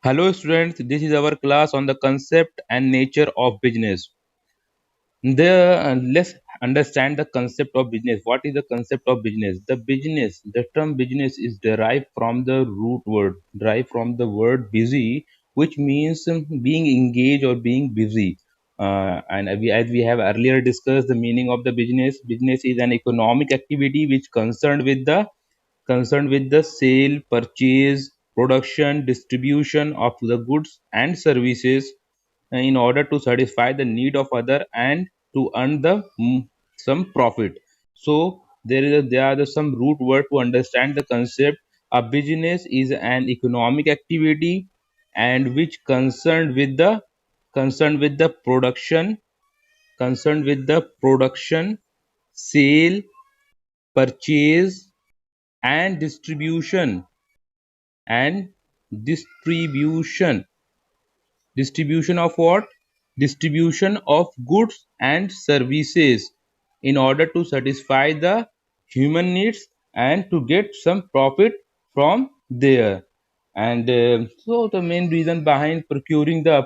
Hello students, this is our class on the concept and nature of business. Let's understand the concept of business. What is the concept of business? The term business is derived from the root word, derived from the word busy, which means being engaged or being busy. As we have earlier discussed, the meaning of the business is an economic activity which concerned with the sale, purchase, production, distribution of the goods and services in order to satisfy the need of other and to earn some profit. So there are some root word to understand the concept. A business is an economic activity and which concerned with the production, sale, purchase and and distribution distribution of what? Distribution of goods and services in order to satisfy the human needs and to get some profit from there. And so the main reason behind producing the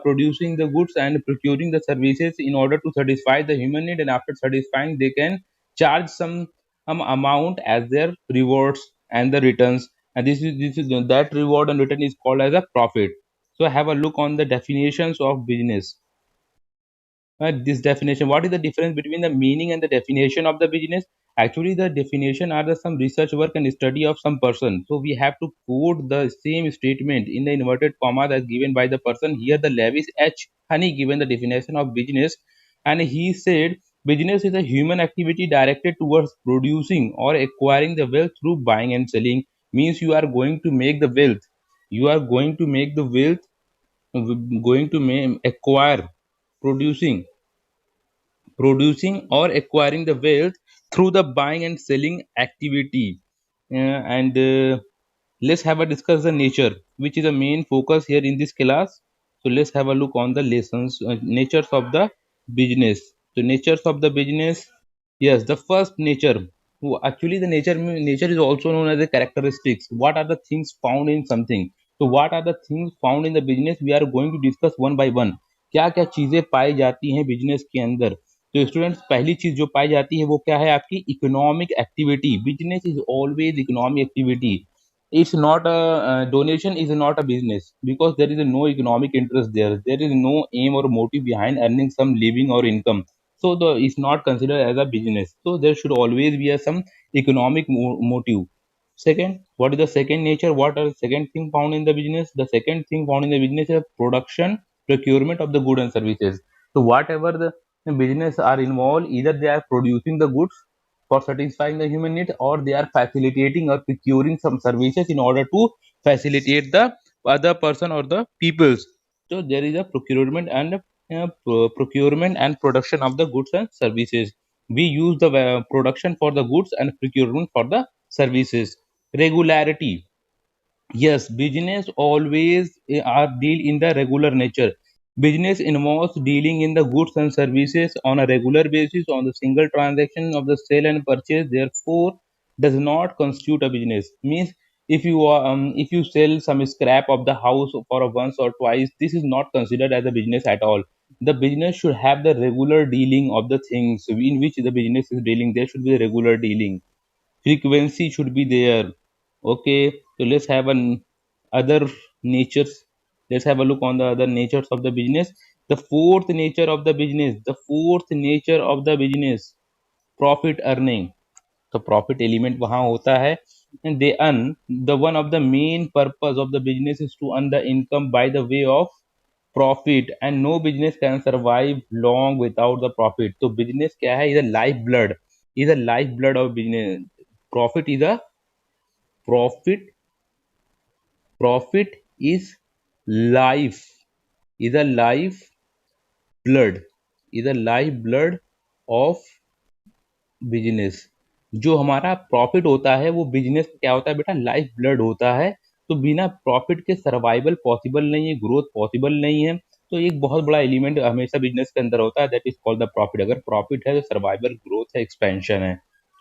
goods and procuring the services in order to satisfy the human need, and after satisfying they can charge some amount as their rewards and the returns, and this is that reward and return is called as a profit. So have a look on the definitions of business. This definition, what is the difference between the meaning and the definition of the business? Actually, the definition are the some research work and study of some person. So we have to quote the same statement in the inverted comma as given by the person. Here the Lewis H. Honey given the definition of business, and he said business is a human activity directed towards producing or acquiring the wealth through buying and selling. Means you are going to make the wealth. You are going to make the wealth, acquire, producing or acquiring the wealth through the buying and selling activity. And let's have a discuss the nature, which is the main focus here in this class. So let's have a look on the lessons, natures of the business. So natures of the business. Yes, the first nature. Actually, the nature is also known as the characteristics. What are the things found in something? So what are the things found in the business? We are going to discuss one by one. क्या क्या चीजें पाई जाती हैं business के अंदर? तो students, पहली चीज जो पाई जाती है वो क्या है? आपकी economic activity. Business is always economic activity. It's not a donation is not a business because there is no economic interest there. There is no aim or motive behind earning some living or income. So the it's not considered as a business. So there should always be some economic motive. Second, what is the second nature? What are the second thing found in the business? The second thing found in the business is production, procurement of the goods and services. So whatever the business are involved, either they are producing the goods for satisfying the human need, or they are facilitating or procuring some services in order to facilitate the other person or the peoples. So there is a procurement and production of the goods and services. We use the production for the goods and procurement for the services. Regularity. Yes, business always are deal in the regular nature. Business involves dealing in the goods and services on a regular basis on the single transaction of the sale and purchase. Therefore, does not constitute a business. Means if you sell some scrap of the house for a once or twice, this is not considered as a business at all. The business should have the regular dealing of the things in which the business is dealing. There should be a regular dealing. Frequency should be there. Okay, so let's have an other natures. Let's have a look on the other natures of the business. The fourth nature of the business, profit earning. तो profit element वहाँ होता है, and they earn. The one of the main purpose of the business is to earn the income by the way of profit, and no business can survive long without the profit. तो business क्या है? Is a life blood of business. Profit is a profit profit is life is a life blood is a life blood of business. जो हमारा profit होता है वो business क्या होता है बेटा? लाइफ ब्लड होता है. तो बिना प्रॉफिट के सर्वाइवल पॉसिबल नहीं है, ग्रोथ पॉसिबल नहीं है. तो एक बहुत बड़ा एलिमेंट हमेशा बिजनेस के अंदर होता है, that is called the profit. अगर प्रॉफिट है तो सर्वाइवल, ग्रोथ है, एक्सपेंशन है.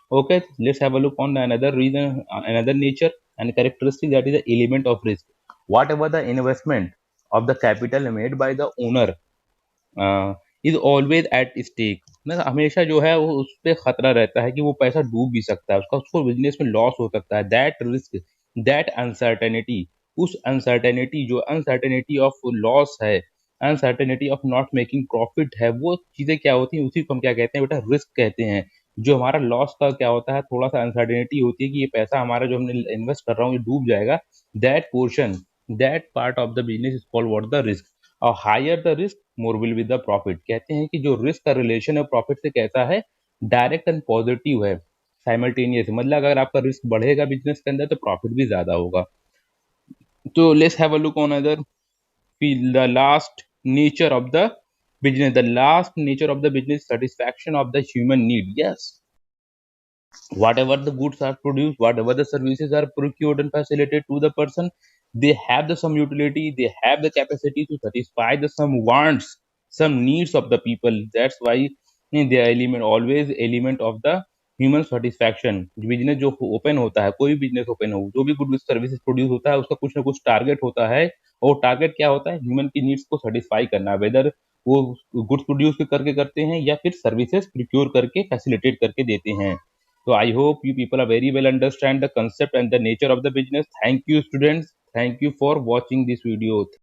Okay, let's have a look on another reason, another nature and characteristic, that is the element of risk. Whatever the investment. of the capital made by the owner is always at stake. ना हमेशा जो है वो उस पर खतरा रहता है कि वो पैसा डूब भी सकता है, उसका उसको बिजनेस में लॉस हो सकता है। दैट रिस्क, दैट अनसर्टेनिटी, उस अनसर्टेनिटी जो अनसर्टेनिटी ऑफ लॉस है, uncertainty of not making profit है, वो चीजें क्या होती हैं, उसी को हम क्या कहते हैं बेटा, रिस्क कहते हैं। जो हमारा लॉस का क्या होता है, थोड़ा सा अनसर्टेनिटी होती है कि ये पैसा हमारा जो हमने इन्वेस्ट कर रहा हूँ ये डूब जाएगा। That portion, that part of the business is called what, the risk. और higher the risk more will be the profit. कहते हैं कि जो रिस्क का रिलेशन है प्रॉफिट से कैसा है, डायरेक्ट एंड पॉजिटिव है, साइमल्टेनियस। मतलब अगर आपका रिस्क बढ़ेगा बिजनेस के अंदर तो प्रॉफिट भी ज्यादा होगा। तो let's have a look on other, the last nature of the business, the last nature of the business, satisfaction of the human need. Yes, whatever the goods are produced, whatever the services are procured and facilitated to the person, they have the some utility, they have the capacity to satisfy the some wants, some needs of the people. That's why they are element, always element of the human satisfaction. Business जो open होता है, कोई business open हो, जो भी good services produce होता है, उसका कुछ ना कुछ टारगेट होता है। और टारगेट क्या होता है, ह्यूमन की नीड्स को सेटिस्फाई करना, वेदर वो गुड्स प्रोड्यूस करके करते हैं या फिर सर्विसेज प्रिक्योर करके फैसिलिटेट करके देते हैं। So I hope you people are very well understand the concept and the nature of the business. Thank you students. Thank you for watching this video.